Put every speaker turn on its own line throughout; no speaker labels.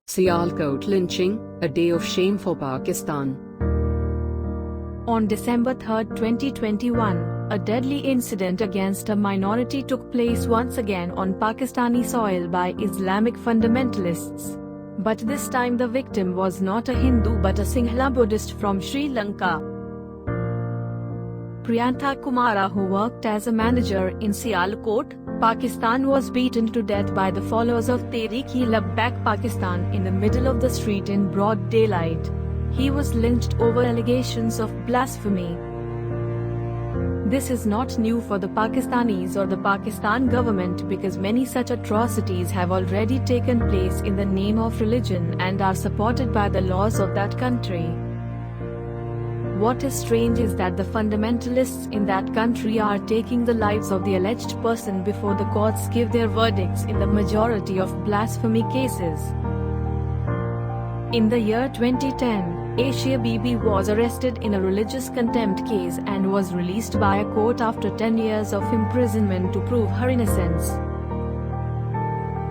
Sialkot lynching, a day of shame for Pakistan.
On December 3, 2021, a deadly incident against a minority took place once again on Pakistani soil by Islamic fundamentalists. But this time the victim was not a Hindu but a Sinhala Buddhist from Sri Lanka. Priyanka Kumara, who worked as a manager in Sialkot, Pakistan, was beaten to death by the followers of Tehreek-e-Labbaik Pakistan in the middle of the street in broad daylight. He was lynched over allegations of blasphemy. This is not new for the Pakistanis or the Pakistan government because many such atrocities have already taken place in the name of religion and are supported by the laws of that country. What is strange is that the fundamentalists in that country are taking the lives of the alleged person before the courts give their verdicts in the majority of blasphemy cases. In the year 2010, Asia Bibi was arrested in a religious contempt case and was released by a court after 10 years of imprisonment to prove her innocence.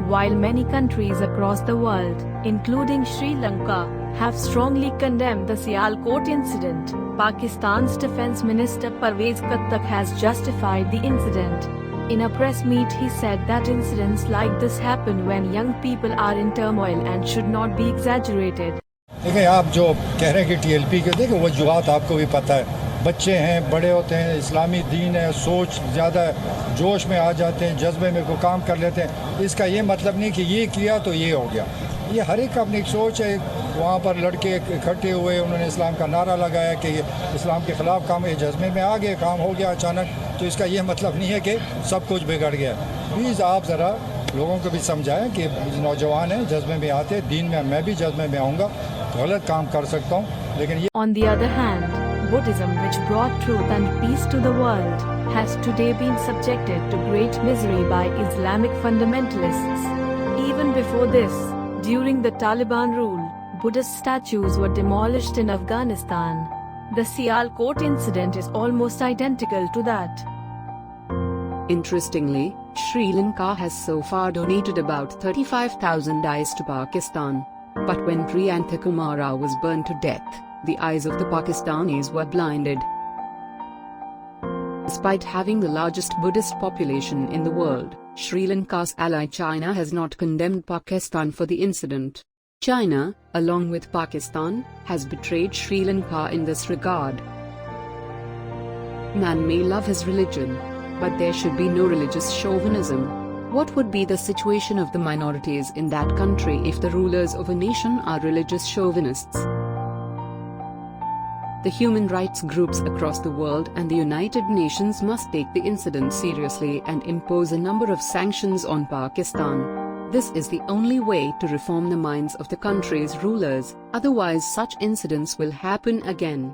While many countries across the world, including Sri Lanka, have strongly condemned the Sialkot incident, Pakistan's Defence Minister Pervez Khattak has justified the incident. In a press meet he said that incidents like this happen when young people are in turmoil and should not be exaggerated.
देखिए आप जो कह रहे हैं कि TLP के देखिए वजूहात आपको भी पता है, बच्चे हैं, बड़े होते हैं, इस्लामी दीन है, सोच ज़्यादा जोश में आ जाते हैं, जज्बे में कोई काम कर लेते हैं। इसका ये मतलब नहीं कि ये किया तो ये हो गया। ये हर एक अपनी एक सोच है। वहाँ पर लड़के इकट्ठे हुए, उन्होंने इस्लाम का नारा लगाया कि इस्लाम के ख़िलाफ़ काम, ये जज्बे में आ गए, काम हो गया अचानक। तो इसका ये मतलब नहीं है कि सब कुछ बिगड़ गया। प्लीज़ आप ज़रा लोगों को भी समझाएं कि नौजवान हैं, जज्बे में आते हैं, दीन में मैं भी जज्बे में आऊँगा, गलत काम कर सकता हूँ, लेकिन ये।
On the other hand, Buddhism, which brought truth and peace to the world, has today been subjected to great misery by Islamic fundamentalists. Even before this, during the Taliban rule, Buddhist statues were demolished in Afghanistan. The Sialkot incident is almost identical to that.
Interestingly, Sri Lanka has so far donated about 35,000 eyes to Pakistan. But when Priyanka Kumara was burned to death, the eyes of the Pakistanis were blinded. Despite having the largest Buddhist population in the world, Sri Lanka's ally China has not condemned Pakistan for the incident. China, along with Pakistan, has betrayed Sri Lanka in this regard. Man may love his religion, but there should be no religious chauvinism. What would be the situation of the minorities in that country if the rulers of a nation are religious chauvinists? The human rights groups across the world and the United Nations must take the incident seriously and impose a number of sanctions on Pakistan. This is the only way to reform the minds of the country's rulers, otherwise such incidents will happen again.